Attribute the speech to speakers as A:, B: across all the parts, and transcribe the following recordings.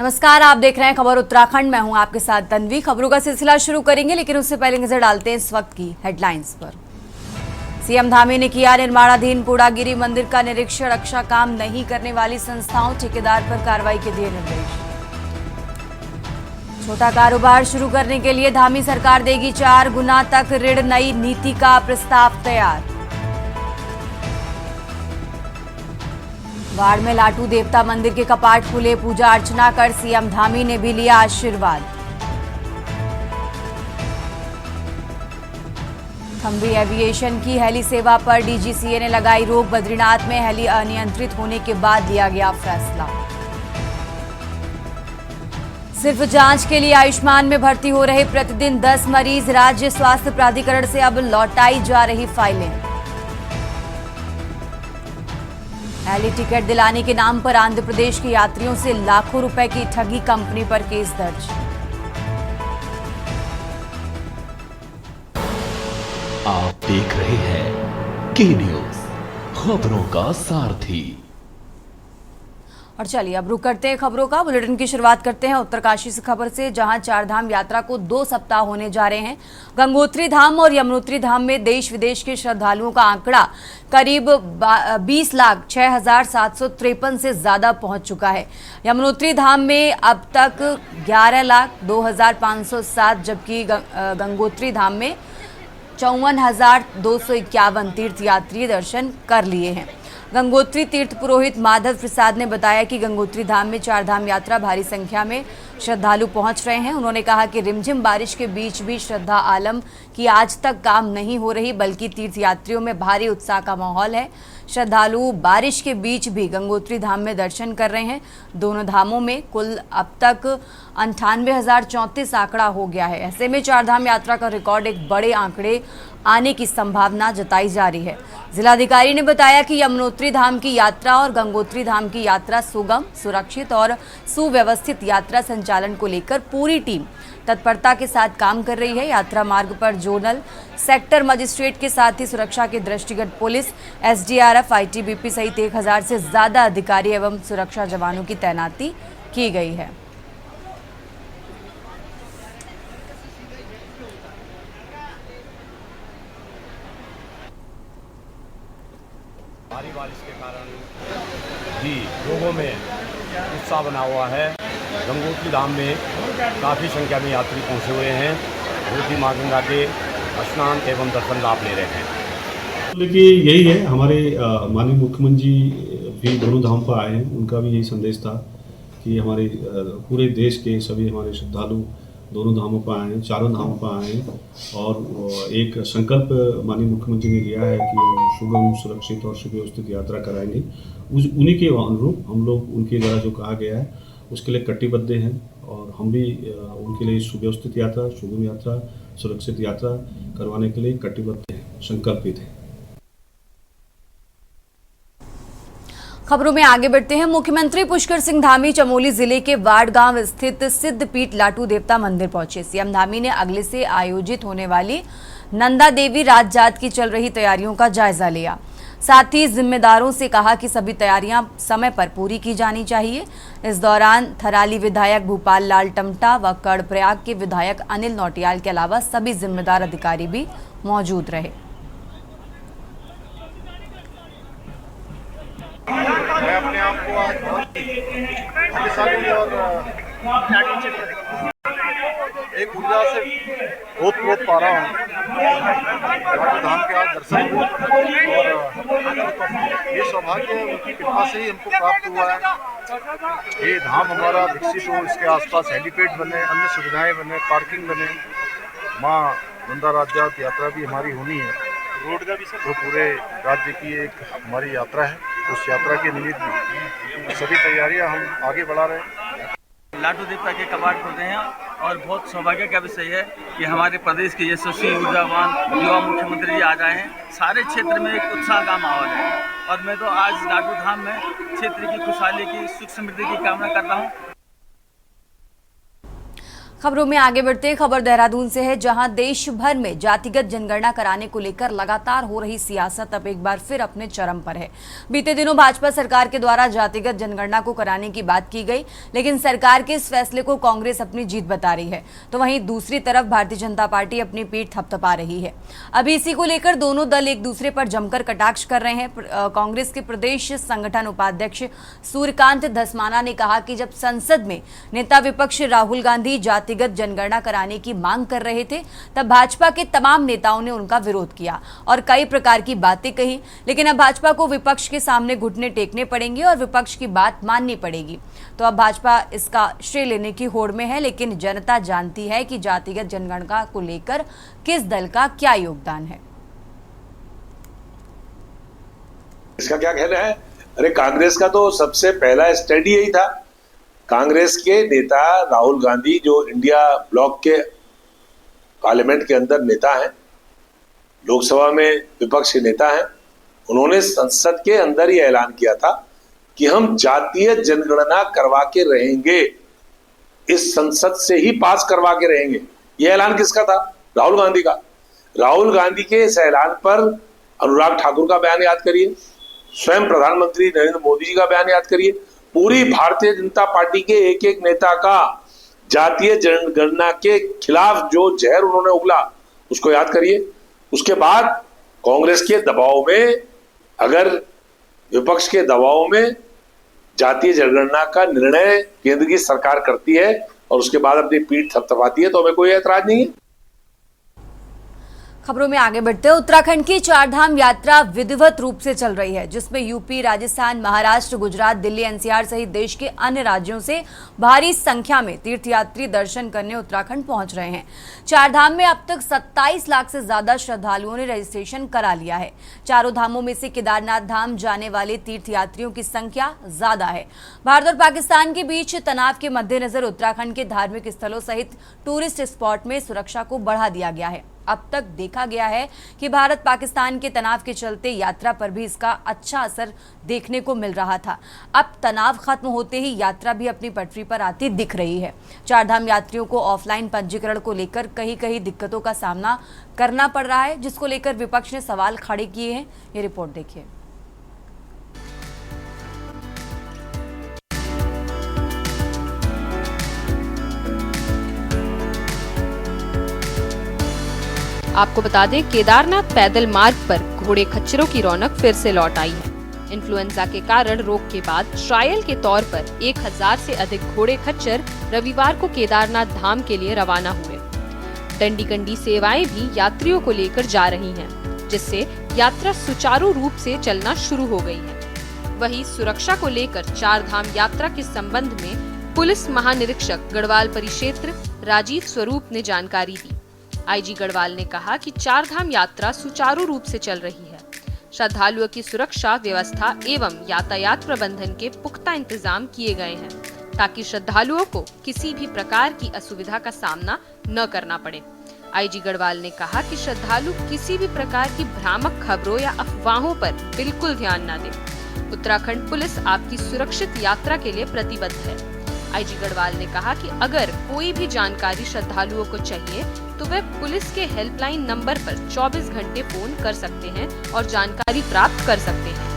A: नमस्कार, आप देख रहे हैं खबर उत्तराखंड। मैं हूं आपके साथ तन्वी। खबरों का सिलसिला शुरू करेंगे, लेकिन उससे पहले नजर डालते हैं इस वक्त की हेडलाइंस पर। सीएम धामी ने किया निर्माणाधीन पूड़ागिरी मंदिर का निरीक्षण। रक्षा काम नहीं करने वाली संस्थाओं, ठेकेदार पर कार्रवाई के दिए निर्देश। छोटा कारोबार शुरू करने के लिए धामी सरकार देगी 4 गुना तक ऋण। नई नीति का प्रस्ताव तैयार। वाड़ में लाटू देवता मंदिर के कपाट खुले। पूजा अर्चना कर सीएम धामी ने भी लिया आशीर्वाद। थम्बी एविएशन की हेली सेवा पर डीजीसीए ने लगाई रोक। बद्रीनाथ में हेली अनियंत्रित होने के बाद लिया गया फैसला। सिर्फ जांच के लिए आयुष्मान में भर्ती हो रहे प्रतिदिन 10 मरीज। राज्य स्वास्थ्य प्राधिकरण से अब लौटाई जा रही फाइलें। हेली टिकट दिलाने के नाम पर आंध्र प्रदेश के यात्रियों से लाखों रुपए की ठगी, कंपनी पर केस दर्ज।
B: आप देख रहे हैं के न्यूज, खबरों का सारथी।
A: और चलिए अब रुक करते हैं खबरों का। बुलेटिन की शुरुआत करते हैं उत्तरकाशी से खबर से, जहां 4 धाम यात्रा को 2 सप्ताह होने जा रहे हैं। गंगोत्री धाम और यमुनोत्री धाम में देश विदेश के श्रद्धालुओं का आंकड़ा करीब 20,06,753 से ज्यादा पहुंच चुका है। यमुनोत्री धाम में अब तक 11,02,507, जबकि गंगोत्री धाम में 54,251 तीर्थयात्री दर्शन कर लिए हैं। गंगोत्री तीर्थ पुरोहित माधव प्रसाद ने बताया कि गंगोत्री धाम में 4 धाम यात्रा भारी संख्या में श्रद्धालु पहुंच रहे हैं। उन्होंने कहा कि रिमझिम बारिश के बीच भी श्रद्धा आलम की आज तक काम नहीं हो रही, बल्कि तीर्थयात्रियों में भारी उत्साह का माहौल है। श्रद्धालु बारिश के बीच भी गंगोत्री धाम में दर्शन कर रहे हैं। दोनों धामों में कुल अब तक 98,034 आंकड़ा हो गया है। ऐसे में 4 धाम यात्रा का रिकॉर्ड एक बड़े आंकड़े आने की संभावना जताई जा रही है। जिलाधिकारी ने बताया कि यमुनोत्री धाम की यात्रा और गंगोत्री धाम की यात्रा सुगम, सुरक्षित और सुव्यवस्थित यात्रा संचालन को लेकर पूरी टीम तत्परता के साथ काम कर रही है। यात्रा मार्ग पर जोनल सेक्टर मजिस्ट्रेट के साथ ही सुरक्षा के दृष्टिगत पुलिस, एसडीआरएफ, आईटीबीपी सहित 1000 से ज्यादा अधिकारी एवं सुरक्षा जवानों की तैनाती की गई है।
C: भारी बारिश के कारण भी लोगों में उत्साह बना हुआ है। गंगोत्री धाम में काफ़ी संख्या में यात्री पहुंचे हुए हैं, जो कि माँ गंगा के स्नान एवं दर्शन लाभ ले रहे हैं।
D: देखिए, यही है हमारे माननीय मुख्यमंत्री जी भी दोनों धाम पर आए हैं। उनका भी यही संदेश था कि हमारे पूरे देश के सभी हमारे श्रद्धालु दोनों धामों पर आए हैं, चारों धामों पर आए हैं। और एक संकल्प माननीय मुख्यमंत्री ने लिया है कि वो सुगम, सुरक्षित और सुव्यवस्थित यात्रा कराएंगे। उन्हीं के अनुरूप हम लोग उनके द्वारा जो कहा गया है उसके लिए कटिबद्ध हैं, और हम भी उनके लिए सुव्यवस्थित यात्रा, सुगम यात्रा, सुरक्षित यात्रा करवाने के लिए कटिबद्ध हैं, संकल्पित हैं।
A: खबरों में आगे बढ़ते हैं। मुख्यमंत्री पुष्कर सिंह धामी चमोली जिले के वाड़ गांव स्थित सिद्धपीठ लाटू देवता मंदिर पहुंचे। सीएम धामी ने अगले से आयोजित होने वाली नंदा देवी राज जात की चल रही तैयारियों का जायजा लिया। साथ ही जिम्मेदारों से कहा कि सभी तैयारियां समय पर पूरी की जानी चाहिए। इस दौरान थराली विधायक भूपाल लाल टमटा व कर्णप्रयाग के विधायक अनिल नौटियाल के अलावा सभी जिम्मेदार अधिकारी भी मौजूद रहे।
E: मैं अपने आप को आज बहुत शक्तिशाली और एक ऊर्जा से ओत पा रहा हूँ। धाम के आज दर्शन हुए और ये सौभाग्य उनकी कृपा से ही हमको प्राप्त हुआ है। ये धाम हमारा विकसित हो, इसके आसपास हेलीपैड बने, अन्य सुविधाएं बने, पार्किंग बने, माँ नंदा राज्यात यात्रा भी हमारी होनी है। रोड का भी तो पूरे राज्य की एक हमारी यात्रा है। उस यात्रा के निमित्त भी सभी तैयारियां हम आगे बढ़ा रहे हैं।
F: लाटू देवता के कपाट खुलते हैं और बहुत सौभाग्य का विषय है कि हमारे प्रदेश के यशस्वी ऊर्जावान युवा मुख्यमंत्री जी आ गए हैं। सारे क्षेत्र में एक उत्साह का माहौल है और मैं तो आज लाटू धाम में क्षेत्र की खुशहाली की, सुख समृद्धि की कामना करता हूँ।
A: खबरों में आगे बढ़ते हैं। खबर देहरादून से है, जहां देश भर में जातिगत जनगणना कराने को लेकर लगातार हो रही सियासत अब एक बार फिर अपने चरम पर है। बीते दिनों भाजपा सरकार के द्वारा जातिगत जनगणना को कराने की बात की गई, लेकिन सरकार के इस फैसले को कांग्रेस अपनी जीत बता रही है, तो वहीं दूसरी तरफ भारतीय जनता पार्टी अपनी पीठ थपथपा रही है। अभी इसी को लेकर दोनों दल एक दूसरे पर जमकर कटाक्ष कर रहे हैं। कांग्रेस के प्रदेश संगठन उपाध्यक्ष सूर्यकांत धस्माना ने कहा कि जब संसद में नेता विपक्ष राहुल गांधी जातिगत जनगणना कराने की मांग कर रहे थे, तब भाजपा के तमाम नेताओं ने उनका विरोध किया और कई प्रकार की बातें कही। लेकिन अब भाजपा को विपक्ष के सामने घुटने टेकने पड़ेंगे और विपक्ष की बात माननी पड़ेगी। तो अब भाजपा इसका श्रेय लेने की होड़ में है, लेकिन जनता जानती है कि जातिगत जनगणना को लेकर किस दल का क्या योगदान है।
G: इसका क्या कहना है? अरे कांग्रेस का तो सबसे पहला स्टैंड यही था। कांग्रेस के नेता राहुल गांधी, जो इंडिया ब्लॉक के पार्लियामेंट के अंदर नेता हैं, लोकसभा में विपक्ष के नेता हैं, उन्होंने संसद के अंदर ही ऐलान किया था कि हम जातीय जनगणना करवा के रहेंगे, इस संसद से ही पास करवा के रहेंगे। यह ऐलान किसका था? राहुल गांधी का। राहुल गांधी के इस ऐलान पर अनुराग ठाकुर का बयान याद करिए, स्वयं प्रधानमंत्री नरेंद्र मोदी जी का बयान याद करिए, पूरी भारतीय जनता पार्टी के एक एक नेता का जातीय जनगणना के खिलाफ जो जहर उन्होंने उगला उसको याद करिए। उसके बाद कांग्रेस के दबाव में, अगर विपक्ष के दबाव में जातीय जनगणना का निर्णय केंद्र की सरकार करती है और उसके बाद अपनी पीठ थपथपाती है, तो हमें कोई ऐतराज नहीं है।
A: खबरों में आगे बढ़ते हैं। उत्तराखंड की चारधाम यात्रा विधिवत रूप से चल रही है, जिसमें यूपी, राजस्थान, महाराष्ट्र, गुजरात, दिल्ली, एनसीआर सहित देश के अन्य राज्यों से भारी संख्या में तीर्थयात्री दर्शन करने उत्तराखंड पहुंच रहे हैं। चारधाम में अब तक 27 लाख से ज्यादा श्रद्धालुओं ने रजिस्ट्रेशन करा लिया है। चारों धामों में से केदारनाथ धाम जाने वाले तीर्थयात्रियों की संख्या ज्यादा है। भारत और पाकिस्तान के बीच तनाव के मद्देनजर उत्तराखंड के धार्मिक स्थलों सहित टूरिस्ट स्पॉट में सुरक्षा को बढ़ा दिया गया है। अब तक देखा गया है कि भारत पाकिस्तान के तनाव के चलते यात्रा पर भी इसका अच्छा असर देखने को मिल रहा था। अब तनाव खत्म होते ही यात्रा भी अपनी पटरी पर आती दिख रही है। चारधाम यात्रियों को ऑफलाइन पंजीकरण को लेकर कहीं कहीं दिक्कतों का सामना करना पड़ रहा है, जिसको लेकर विपक्ष ने सवाल खड़े किए हैं। ये रिपोर्ट देखिए।
H: आपको बता दें, केदारनाथ पैदल मार्ग पर घोड़े खच्चरों की रौनक फिर से लौट आई है। इन्फ्लुएंजा के कारण रोक के बाद ट्रायल के तौर पर 1000 से अधिक घोड़े खच्चर रविवार को केदारनाथ धाम के लिए रवाना हुए। डंडी सेवाएं भी यात्रियों को लेकर जा रही हैं, जिससे यात्रा सुचारू रूप से चलना शुरू हो गई है। वहीं सुरक्षा को लेकर चारधाम यात्रा के संबंध में पुलिस महानिरीक्षक गढ़वाल परिक्षेत्र राजीव स्वरूप ने जानकारी दी। आईजी गढ़वाल ने कहा कि चारधाम यात्रा सुचारू रूप से चल रही है। श्रद्धालुओं की सुरक्षा व्यवस्था एवं यातायात प्रबंधन के पुख्ता इंतजाम किए गए हैं, ताकि श्रद्धालुओं को किसी भी प्रकार की असुविधा का सामना न करना पड़े। आईजी गढ़वाल ने कहा कि श्रद्धालु किसी भी प्रकार की भ्रामक खबरों या अफवाहों पर बिल्कुल ध्यान न दें। उत्तराखंड पुलिस आपकी सुरक्षित यात्रा के लिए प्रतिबद्ध है। आईजी गढ़वाल ने कहा कि अगर कोई भी जानकारी श्रद्धालुओं को चाहिए तो वे पुलिस के हेल्पलाइन नंबर पर 24 घंटे फोन कर सकते हैं और जानकारी प्राप्त कर सकते हैं।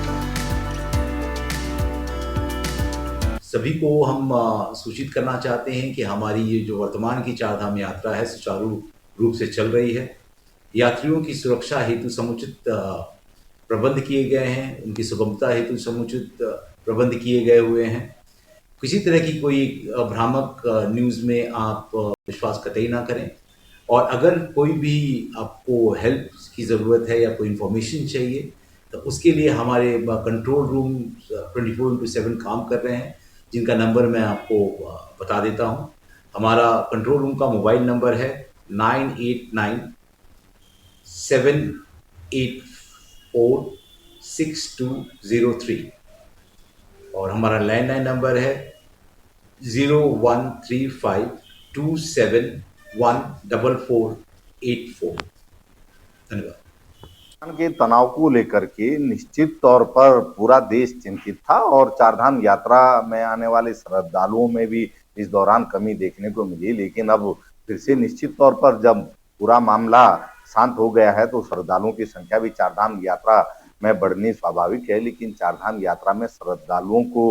I: सभी को हम सूचित करना चाहते हैं कि हमारी ये जो वर्तमान की चारधाम यात्रा है सुचारू रूप से चल रही है। यात्रियों की सुरक्षा हेतु समुचित प्रबंध किए गए हैं, उनकी सुगमता हेतु समुचित प्रबंध किए गए हुए हैं। किसी तरह की कोई भ्रामक न्यूज़ में आप विश्वास कतई ना करें, और अगर कोई भी आपको हेल्प की ज़रूरत है या कोई इन्फॉर्मेशन चाहिए तो उसके लिए हमारे कंट्रोल रूम 24/7 काम कर रहे हैं, जिनका नंबर मैं आपको बता देता हूं। हमारा कंट्रोल रूम का मोबाइल नंबर है 9897846203 और हमारा लैंडलाइन नंबर है 0135271484। धन्यवाद।
E: के तनाव को लेकर के निश्चित तौर पर पूरा देश चिंतित था और चारधाम यात्रा में आने वाले श्रद्धालुओं में भी इस दौरान कमी देखने को मिली, लेकिन अब फिर से निश्चित तौर पर जब पूरा मामला शांत हो गया है तो श्रद्धालुओं की संख्या भी चारधाम यात्रा में बढ़नी स्वाभाविक है। लेकिन चारधाम यात्रा में श्रद्धालुओं को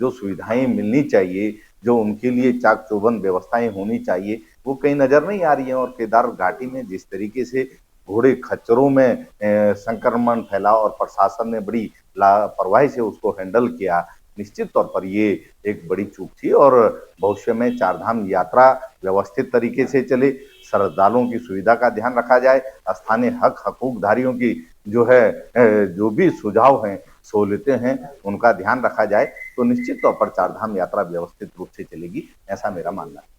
E: जो सुविधाएं मिलनी चाहिए, जो उनके लिए चाक चौबंद व्यवस्थाएं होनी चाहिए, वो कहीं नजर नहीं आ रही है। और केदार घाटी में जिस तरीके से घोड़े खच्चरों में संक्रमण फैला और प्रशासन ने बड़ी लापरवाही से उसको हैंडल किया, निश्चित तौर पर ये एक बड़ी चूक थी। और भविष्य में चारधाम यात्रा व्यवस्थित तरीके से चले, श्रद्धालुओं की सुविधा का ध्यान रखा जाए, स्थानीय हकूकधारियों की जो है जो भी सुझाव हैं, सहूलियतें हैं, उनका ध्यान रखा जाए तो निश्चित तौर पर चारधाम यात्रा व्यवस्थित रूप से चलेगी, ऐसा मेरा मानना है।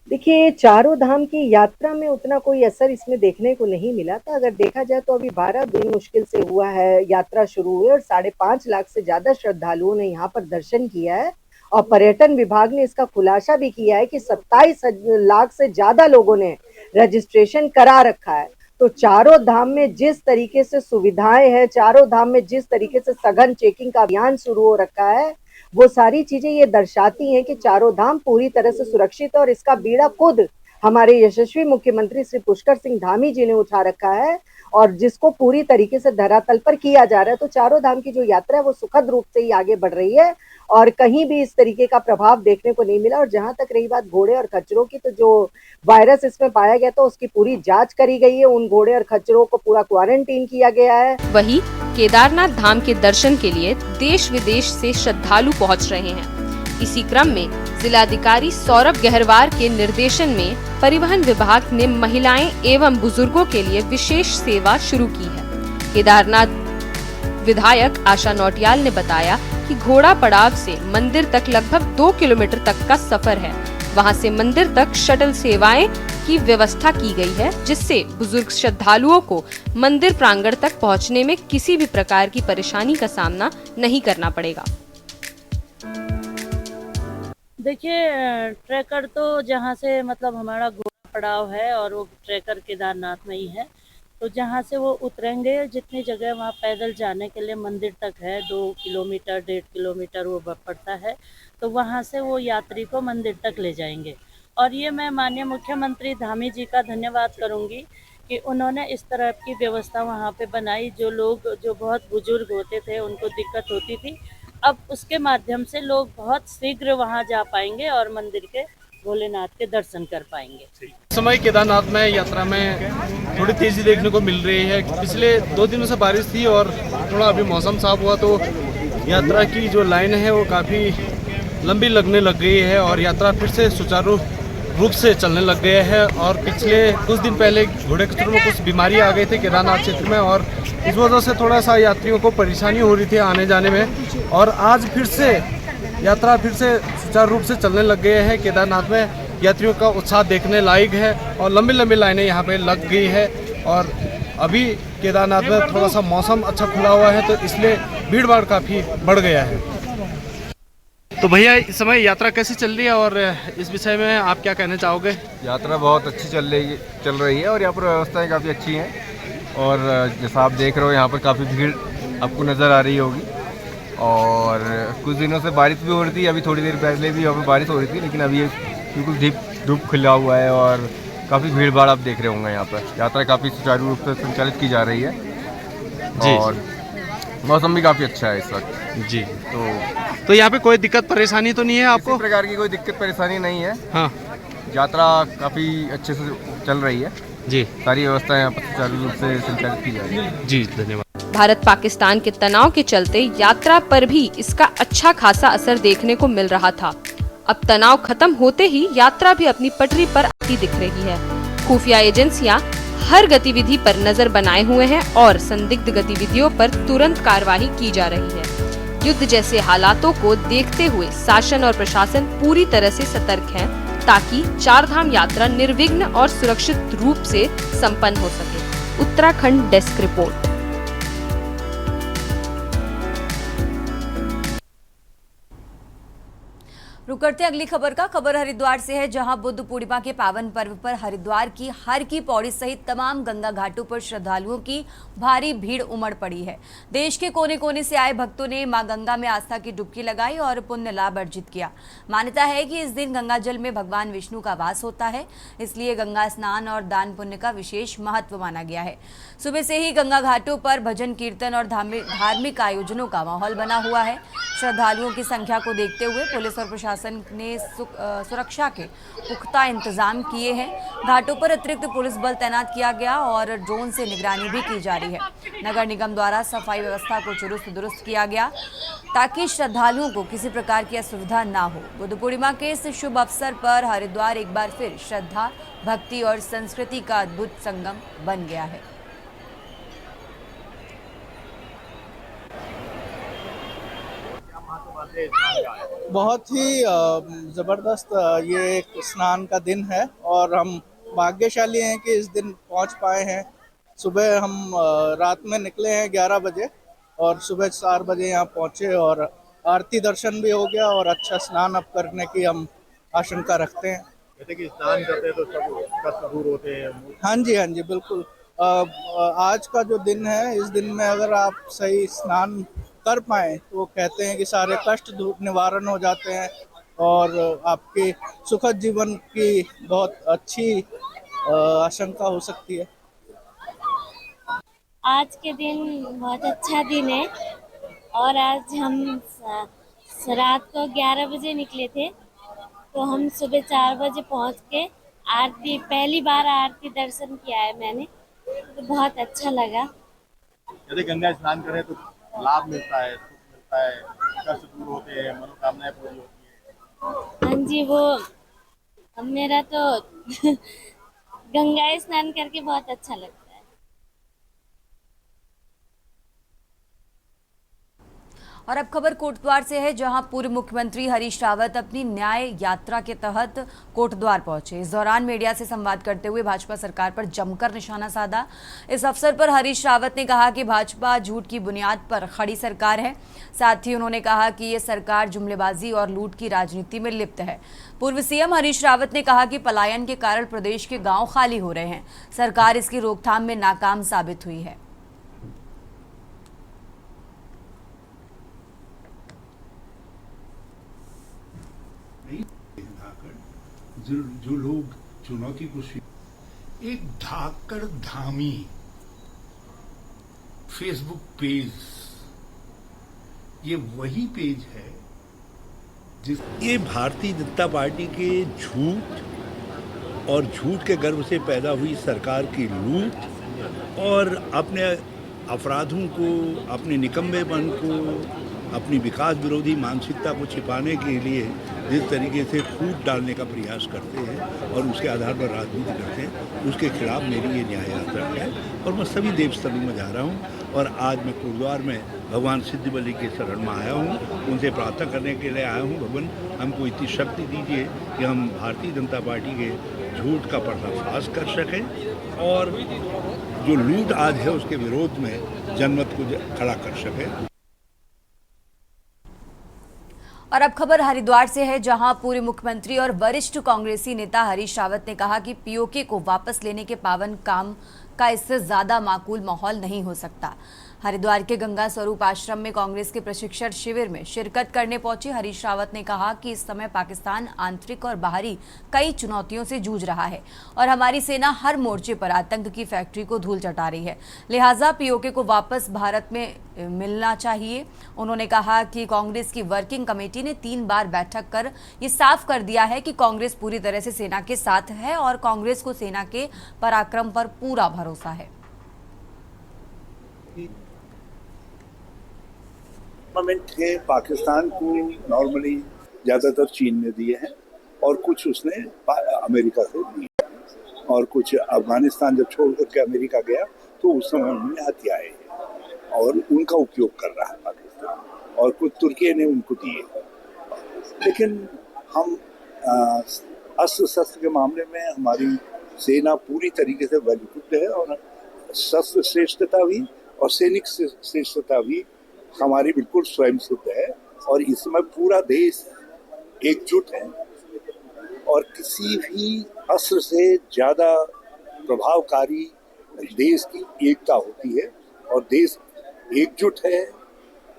J: देखिए, चारों धाम की यात्रा में उतना कोई असर इसमें देखने को नहीं मिला था। अगर देखा जाए तो अभी 12 दिन मुश्किल से हुआ है यात्रा शुरू हुई और 5.5 लाख से ज्यादा श्रद्धालुओं ने यहाँ पर दर्शन किया है। और पर्यटन विभाग ने इसका खुलासा भी किया है कि 27 लाख से ज्यादा लोगों ने रजिस्ट्रेशन करा रखा है। तो चारों धाम में जिस तरीके से सुविधाएं हैं, चारों धाम में जिस तरीके से सघन चेकिंग का अभियान शुरू हो रखा है, वो सारी चीजें ये दर्शाती हैं कि चारों धाम पूरी तरह से सुरक्षित है। और इसका बीड़ा खुद हमारे यशस्वी मुख्यमंत्री श्री पुष्कर सिंह धामी जी ने उठा रखा है और जिसको पूरी तरीके से धरातल पर किया जा रहा है। तो चारों धाम की जो यात्रा है वो सुखद रूप से ही आगे बढ़ रही है और कहीं भी इस तरीके का प्रभाव देखने को नहीं मिला। और जहां तक रही बात घोड़े और खच्चरों की, तो जो वायरस इसमें पाया गया था उसकी पूरी जांच करी गई है। उन घोड़े और खच्चरों को पूरा क्वारंटीन किया गया है।
H: वहीं केदारनाथ धाम के दर्शन के लिए देश विदेश से श्रद्धालु पहुंच रहे हैं। इसी क्रम में जिलाधिकारी सौरभ गहरवार के निर्देशन में परिवहन विभाग ने महिलाएं एवं बुजुर्गों के लिए विशेष सेवा शुरू की है। केदारनाथ विधायक आशा नौटियाल ने बताया कि घोड़ा पड़ाव से मंदिर तक लगभग 2 किलोमीटर तक का सफर है। वहां से मंदिर तक शटल सेवाएं की व्यवस्था की गई है, जिससे बुजुर्ग श्रद्धालुओं को मंदिर प्रांगण तक पहुंचने में किसी भी प्रकार की परेशानी का सामना नहीं करना पड़ेगा।
K: देखिए, ट्रैकर तो जहाँ से मतलब हमारा घोड़ा पड़ाव है और वो ट्रैकर केदारनाथ में ही है, तो जहाँ से वो उतरेंगे, जितनी जगह वहाँ पैदल जाने के लिए मंदिर तक है 2 किलोमीटर 1.5 किलोमीटर वो पड़ता है, तो वहाँ से वो यात्री को मंदिर तक ले जाएंगे। और ये मैं माननीय मुख्यमंत्री धामी जी का धन्यवाद करूँगी कि उन्होंने इस तरह की व्यवस्था वहाँ पे बनाई। जो लोग जो बहुत बुजुर्ग होते थे, उनको दिक्कत होती थी, अब उसके माध्यम से लोग बहुत शीघ्र वहां जा पाएंगे और मंदिर के भोलेनाथ के दर्शन कर पाएंगे।
L: इस समय केदारनाथ में यात्रा में थोड़ी तेजी देखने को मिल रही है। पिछले 2 दिनों से बारिश थी और थोड़ा अभी मौसम साफ हुआ तो यात्रा की जो लाइन है वो काफ़ी लंबी लगने लग गई है और यात्रा फिर से सुचारू रूप से चलने लग गए हैं। और पिछले कुछ दिन पहले घोड़े खच्चरों में कुछ बीमारी आ गई थी केदारनाथ क्षेत्र में और इस वजह से थोड़ा सा यात्रियों को परेशानी हो रही थी आने जाने में। और आज फिर से यात्रा फिर से सुचारू रूप से चलने लग गए हैं। केदारनाथ में यात्रियों का उत्साह देखने लायक है और लंबी लंबी लाइनें यहाँ पे लग गई है। और अभी केदारनाथ में थोड़ा सा मौसम अच्छा खुला हुआ है तो इसलिए भीड़ भाड़ काफ़ी बढ़ गया है। तो भैया, इस समय यात्रा कैसी चल रही है और इस विषय में आप क्या कहना चाहोगे?
M: यात्रा बहुत अच्छी चल रही है और यहाँ पर व्यवस्थाएं काफ़ी अच्छी हैं और जैसा आप देख रहे हो यहाँ पर काफ़ी भीड़ आपको नज़र आ रही होगी। और कुछ दिनों से बारिश भी हो रही थी, अभी थोड़ी देर पहले भी यहाँ पर बारिश हो रही थी, लेकिन अभी बिल्कुल धूप खिला हुआ है और काफ़ी भीड़ भाड़ आप देख रहे होंगे। यहाँ पर यात्रा काफ़ी सुचारू रूप से संचालित की जा रही है और मौसम भी काफ़ी अच्छा है इस वक्त
L: जी। तो यहाँ पे कोई दिक्कत परेशानी तो नहीं है आपको?
M: किसी प्रकार की कोई दिक्कत परेशानी नहीं है।
L: हाँ,
M: यात्रा काफ़ी अच्छे से चल रही है
L: जी।
M: सारी व्यवस्था यहाँ पर सुचारू रूप से संचालित की जा रही है
L: जी। धन्यवाद।
H: भारत पाकिस्तान के तनाव के चलते यात्रा पर भी इसका अच्छा खासा असर देखने को मिल रहा था। अब तनाव खत्म होते ही यात्रा भी अपनी पटरी पर आती दिख रही है। खुफिया एजेंसियां हर गतिविधि पर नजर बनाए हुए हैं और संदिग्ध गतिविधियों पर तुरंत कार्रवाई की जा रही है। युद्ध जैसे हालातों को देखते हुए शासन और प्रशासन पूरी तरह से सतर्क है ताकि चारधाम यात्रा निर्विघ्न और सुरक्षित रूप से संपन्न हो सके। Uttarakhand desk report.
A: रुक करते हैं अगली खबर का। खबर हरिद्वार से है, जहां बुद्ध पूर्णिमा के पावन पर्व पर हरिद्वार की हर की पौड़ी सहित तमाम गंगा घाटों पर श्रद्धालुओं की भारी भीड़ उमड़ पड़ी है। देश के कोने कोने से आए भक्तों ने मां गंगा में आस्था की डुबकी लगाई और पुण्य लाभ अर्जित किया। मान्यता है कि इस दिन गंगा जल में भगवान विष्णु का वास होता है, इसलिए गंगा स्नान और दान पुण्य का विशेष महत्व माना गया है। सुबह से ही गंगा घाटों पर भजन कीर्तन और धार्मिक आयोजनों का माहौल बना हुआ है। श्रद्धालुओं की संख्या को देखते हुए पुलिस और प्रशासन ने सुरक्षा के पुख्ता इंतजाम किए हैं। घाटों पर अतिरिक्त पुलिस बल तैनात किया गया और ड्रोन से निगरानी भी की जा रही है। नगर निगम द्वारा सफाई व्यवस्था को चुस्त दुरुस्त किया गया ताकि श्रद्धालुओं को किसी प्रकार की असुविधा ना हो। बुद्ध पूर्णिमा के इस शुभ अवसर पर हरिद्वार एक बार फिर श्रद्धा, भक्ति और संस्कृति का अद्भुत संगम बन गया है।
N: बहुत ही ज़बरदस्त ये एक स्नान का दिन है और हम भाग्यशाली हैं कि इस दिन पहुंच पाए हैं। सुबह हम रात में निकले हैं 11 बजे और सुबह 4 बजे यहाँ पहुंचे और आरती दर्शन भी हो गया और अच्छा स्नान अब करने की हम आशंका रखते हैं।
E: जैसे कि स्नान करते हैं तो सब कष्ट दूर होते हैं।
N: हाँ जी बिल्कुल। आज का जो दिन है, इस दिन में अगर आप सही स्नान कर पाए तो वो कहते हैं कि सारे कष्ट निवारण हो जाते हैं और आपके सुखद जीवन की बहुत अच्छी आशंका हो सकती है।
O: आज के दिन बहुत अच्छा दिन है और आज हम रात को 11 बजे निकले थे तो हम सुबह 4 बजे पहुंच के आरती, पहली बार आरती दर्शन किया है मैंने, तो बहुत अच्छा लगा।
E: यदि गंगा स्नान करें तो लाभ मिलता है, सुख मिलता है, कष्ट दूर होते हैं, मनोकामनाएं पूरी होती है।
O: हाँ जी, वो मेरा तो गंगा स्नान करके बहुत अच्छा लगता है।
A: और अब खबर कोटद्वार से है, जहां पूर्व मुख्यमंत्री हरीश रावत अपनी न्याय यात्रा के तहत कोटद्वार पहुंचे। इस दौरान मीडिया से संवाद करते हुए भाजपा सरकार पर जमकर निशाना साधा। इस अवसर पर हरीश रावत ने कहा कि भाजपा झूठ की बुनियाद पर खड़ी सरकार है। साथ ही उन्होंने कहा कि ये सरकार जुमलेबाजी और लूट की राजनीति में लिप्त है। पूर्व सीएम हरीश रावत ने कहा कि पलायन के कारण प्रदेश के गाँव खाली हो रहे हैं, सरकार इसकी रोकथाम में नाकाम साबित हुई है।
P: जो लोग चुनौती को एक धाकड़ धामी फेसबुक पेज, ये वही पेज है जिस
Q: ये भारतीय जनता पार्टी के झूठ और झूठ के गर्भ से पैदा हुई सरकार की लूट और अपने अपराधों को, अपने निकम्मेपन को, अपनी विकास विरोधी मानसिकता को छिपाने के लिए जिस तरीके से फूट डालने का प्रयास करते हैं और उसके आधार पर राजनीति करते हैं, उसके खिलाफ मेरी ये न्याय यात्रा है। और मैं सभी देवस्थलों में जा रहा हूँ और आज मैं कोटद्वार में भगवान सिद्धि बलि के शरण में आया हूँ, उनसे प्रार्थना करने के लिए आया हूँ। भगवान हमको इतनी शक्ति दीजिए कि हम भारतीय जनता पार्टी के झूठ का पर्दाफाश कर सकें और जो लूट आज है उसके विरोध में जनमत को खड़ा कर सकें।
A: और अब खबर हरिद्वार से है, जहां पूर्व मुख्यमंत्री और वरिष्ठ कांग्रेसी नेता हरीश रावत ने कहा कि पीओके को वापस लेने के पावन काम का इससे ज्यादा माकूल माहौल नहीं हो सकता। हरिद्वार के गंगा स्वरूप आश्रम में कांग्रेस के प्रशिक्षण शिविर में शिरकत करने पहुंचे हरीश रावत ने कहा कि इस समय पाकिस्तान आंतरिक और बाहरी कई चुनौतियों से जूझ रहा है और हमारी सेना हर मोर्चे पर आतंक की फैक्ट्री को धूल चटा रही है, लिहाजा पीओके को वापस भारत में मिलना चाहिए। उन्होंने कहा कि कांग्रेस की वर्किंग कमेटी ने 3 बार बैठक कर ये साफ कर दिया है कि कांग्रेस पूरी तरह से सेना के साथ है और कांग्रेस को सेना के पराक्रम पर पूरा भरोसा है।
Q: आर्मामेंट है पाकिस्तान को नॉर्मली ज़्यादातर चीन ने दिए हैं और कुछ उसने अमेरिका से दिए और कुछ अफगानिस्तान जब छोड़ करके अमेरिका गया तो उस समय उन्होंने हथियाए और उनका उपयोग कर रहा है पाकिस्तान और कुछ तुर्की ने उनको दिए। लेकिन हम अस्त्र शस्त्र के मामले में हमारी सेना पूरी तरीके से वेल इक्विप्ड है और शस्त्र श्रेष्ठता भी और सैनिक श्रेष्ठता भी हमारी बिल्कुल स्वयं सिद्ध है और इस समय पूरा देश एकजुट हैं और किसी भी अस्त्र से ज़्यादा प्रभावकारी देश की एकता होती है और देश एकजुट है।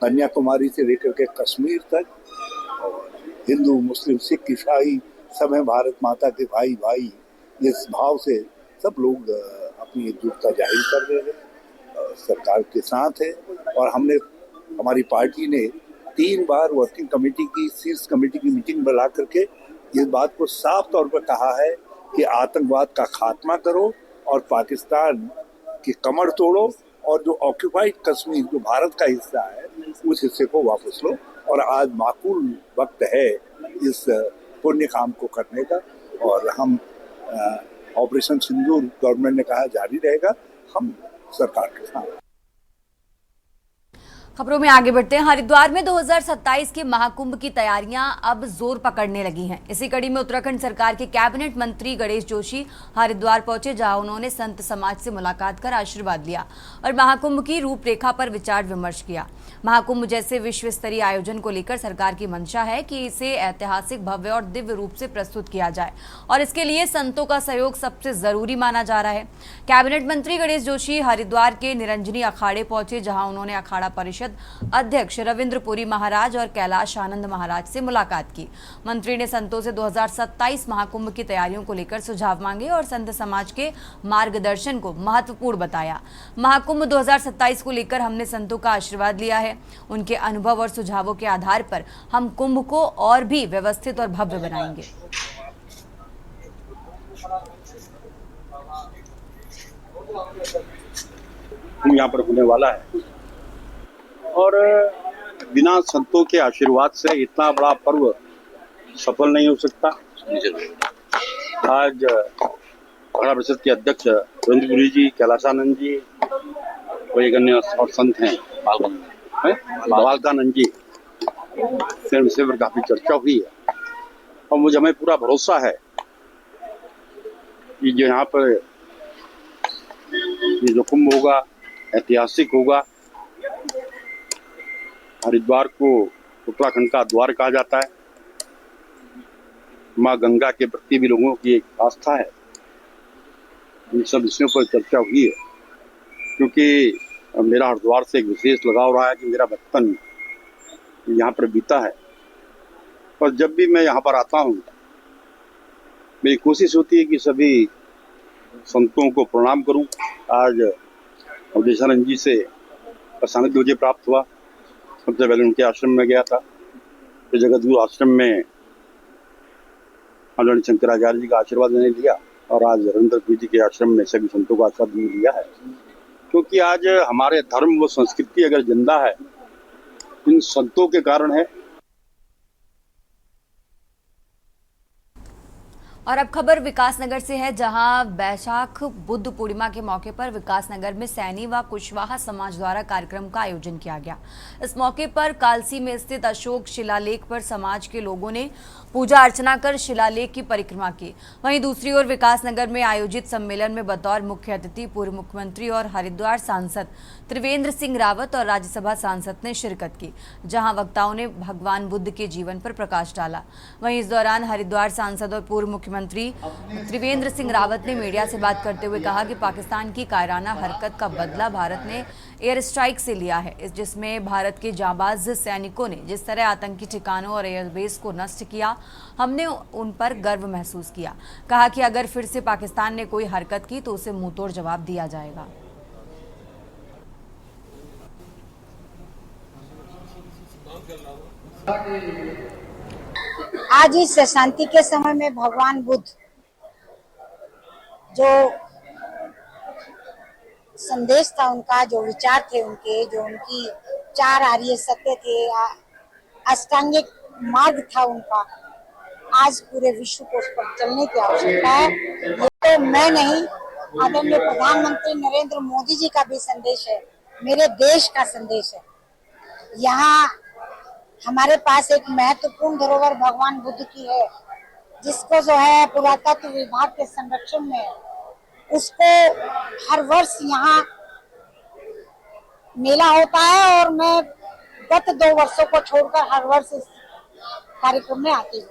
Q: कन्याकुमारी से लेकर के कश्मीर तक और हिंदू मुस्लिम सिख ईसाई सब हैं भारत माता के भाई भाई, इस भाव से सब लोग अपनी एकजुटता जाहिर कर रहे हैं, सरकार के साथ है। और हमारी पार्टी ने 3 बार वर्किंग कमेटी की शीर्ष कमेटी की मीटिंग बुला करके इस बात को साफ तौर पर कहा है कि आतंकवाद का खात्मा करो और पाकिस्तान की कमर तोड़ो और जो ऑक्यूपाइड कश्मीर जो भारत का हिस्सा है उस हिस्से को वापस लो। और आज माकूल वक्त है इस पुण्य काम को करने का और हम ऑपरेशन सिंदूर गवर्नमेंट ने कहा जारी रहेगा, हम सरकार के साथ।
A: खबरों में आगे बढ़ते हैं। हरिद्वार में 2027 के महाकुंभ की तैयारियां अब जोर पकड़ने लगी हैं। इसी कड़ी में उत्तराखंड सरकार के कैबिनेट मंत्री गणेश जोशी हरिद्वार पहुंचे, जहां उन्होंने संत समाज से मुलाकात कर आशीर्वाद लिया और महाकुंभ की रूपरेखा पर विचार विमर्श किया। महाकुंभ जैसे विश्व स्तरीय आयोजन को लेकर सरकार की मंशा है कि इसे ऐतिहासिक, भव्य और दिव्य रूप से प्रस्तुत किया जाए और इसके लिए संतों का सहयोग सबसे जरूरी माना जा रहा है। कैबिनेट मंत्री गणेश जोशी हरिद्वार के निरंजनी अखाड़े पहुंचे, जहां उन्होंने अखाड़ा परिषद अध्यक्ष रविंद्र पुरी महाराज और कैलाश आनंद महाराज से मुलाकात की। मंत्री ने संतों से 2027 महाकुंभ की तैयारियों को लेकर सुझाव मांगे और संत समाज के मार्गदर्शन को महत्वपूर्ण बताया। महाकुंभ 2027 को लेकर हमने संतों का आशीर्वाद लिया है। उनके अनुभव और सुझावों के आधार पर हम कुंभ को और भी व्यवस्थित और भव्य बनाएंगे।
R: यहाँ पर होने वाला है और बिना संतों के आशीर्वाद से इतना बड़ा पर्व सफल नहीं हो सकता। आज अखाड़ा परिषद के अध्यक्ष रविंद्र पुरी जी, कैलाशानंद जी और एक अन्य और संत हैं बालकानंद जी से विषय पर काफी चर्चा हुई है और मुझे हमें पूरा भरोसा है कि जो यहाँ पर ये जो कुंभ होगा ऐतिहासिक होगा। हरिद्वार को उत्तराखंड का द्वार कहा जाता है। माँ गंगा के प्रति भी लोगों की एक आस्था है। इन सब विषयों पर चर्चा हुई है क्योंकि मेरा हरिद्वार से एक विशेष लगाव रहा है कि मेरा बचपन यहाँ पर बीता है और जब भी मैं यहाँ पर आता हूँ मेरी कोशिश होती है कि सभी संतों को प्रणाम करूँ। आज अवधेशानंद जी से सानिध्य मुझे प्राप्त हुआ। सबसे पहले उनके आश्रम में गया था, फिर जगतगुरु आश्रम में आदरणीय शंकराचार्य जी का आशीर्वाद मैंने लिया और आज रविंद्र पुरी जी के आश्रम में सभी संतों का आशीर्वाद लिया है। क्योंकि आज हमारे धर्म व संस्कृति अगर जिंदा है इन संतों के कारण है।
A: और अब खबर विकासनगर से है, जहां बैशाख बुद्ध पूर्णिमा के मौके पर विकासनगर में सैनी व कुशवाहा समाज द्वारा कार्यक्रम का आयोजन किया गया। इस मौके पर कालसी में स्थित अशोक शिलालेख पर समाज के लोगों ने पूजा अर्चना कर शिलालेख की परिक्रमा की। वहीं दूसरी ओर विकासनगर में आयोजित सम्मेलन में बतौर मुख्य अतिथि पूर्व मुख्यमंत्री और हरिद्वार सांसद त्रिवेंद्र सिंह रावत और राज्यसभा सांसद ने शिरकत की, जहां वक्ताओं ने भगवान बुद्ध के जीवन पर प्रकाश डाला। वहीं इस दौरान हरिद्वार सांसद और पूर्व मुख्यमंत्री त्रिवेंद्र सिंह रावत ने मीडिया से बात करते हुए कहा कि पाकिस्तान की कायराना हरकत का बदला भारत ने एयर स्ट्राइक से लिया है, जिसमें भारत के जाबाज सैनिकों ने जिस तरह आतंकी ठिकानों और एयरबेस को नष्ट किया, हमने उन पर गर्व महसूस किया। कहा कि अगर फिर से पाकिस्तान ने कोई हरकत की तो उसे मुंहतोड़ जवाब दिया जाएगा।
S: आज इस शांति के समय में भगवान बुद्ध जो संदेश था उनका, जो विचार थे उनके, जो उनकी 4 आर्य सत्य थे, अष्टांगिक मार्ग था उनका, आज पूरे विश्व को उस पर चलने की आवश्यकता है। ये तो मैं नहीं, आदरणीय प्रधानमंत्री नरेंद्र मोदी जी का भी संदेश है, मेरे देश का संदेश है। यहाँ हमारे पास एक महत्वपूर्ण धरोहर भगवान बुद्ध की है, जिसको जो है पुरातत्व विभाग के संरक्षण में, उसको हर वर्ष यहाँ मेला होता है और मैं गत 2 वर्षों को छोड़कर हर वर्ष इस कार्यक्रम में आती हूँ।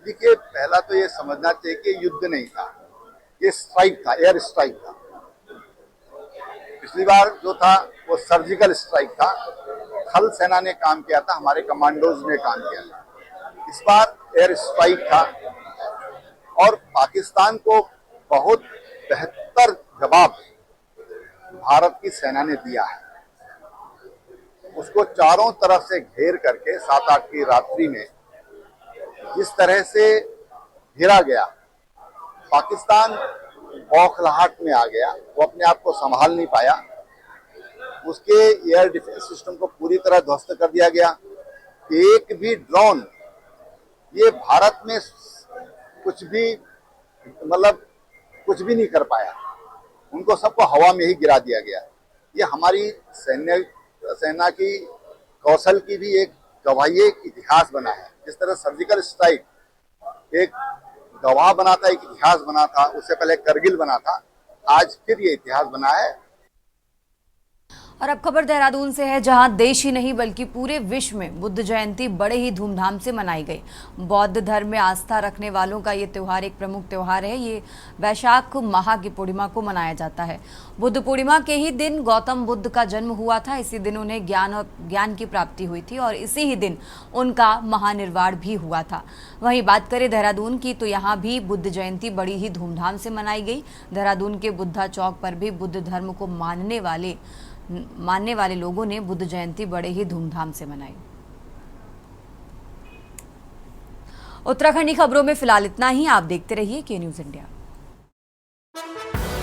E: देखिए, पहला तो ये समझना चाहिए कि युद्ध नहीं था, ये स्ट्राइक था, एयर स्ट्राइक था। पिछली बार जो था वो सर्जिकल स्ट्राइक था, थल सेना ने काम किया था, हमारे कमांडोज ने काम किया था। इस बार एयर स्ट्राइक था और पाकिस्तान को बहुत बेहतर जवाब भारत की सेना ने दिया है। उसको चारों तरफ से घेर करके 7-8 की रात्रि में जिस तरह से घेरा गया, पाकिस्तान बौखलाहट में आ गया, वो अपने आप को संभाल नहीं पाया। उसके एयर डिफेंस सिस्टम को पूरी तरह ध्वस्त कर दिया गया। एक भी ड्रोन ये भारत में कुछ भी कुछ भी नहीं कर पाया, उनको सबको हवा में ही गिरा दिया गया। ये हमारी सेना की कौशल की भी एक गवाही, एक इतिहास बना है। जिस तरह सर्जिकल स्ट्राइक एक गवाह बना था, एक इतिहास बना था, उससे पहले करगिल बना था, आज फिर ये इतिहास बना है।
A: और अब खबर देहरादून से है, जहां देश ही नहीं बल्कि पूरे विश्व में बुद्ध जयंती बड़े ही धूमधाम से मनाई गई। बौद्ध धर्म में आस्था रखने वालों का ये त्यौहार एक प्रमुख त्यौहार है। ये वैशाख माह की पूर्णिमा को मनाया जाता है। बुद्ध पूर्णिमा के ही दिन गौतम बुद्ध का जन्म हुआ था। इसी दिन उन्हें ज्ञान की प्राप्ति हुई थी और इसी ही दिन उनका महानिर्वाण भी हुआ था। वहीं बात करें देहरादून की, तो यहाँ भी बुद्ध जयंती बड़ी ही धूमधाम से मनाई गई। देहरादून के बुद्धा चौक पर भी बुद्ध धर्म को मानने वाले लोगों ने बुद्ध जयंती बड़े ही धूमधाम से मनाई। उत्तराखंडी खबरों में फिलहाल इतना ही। आप देखते रहिए के न्यूज़ इंडिया।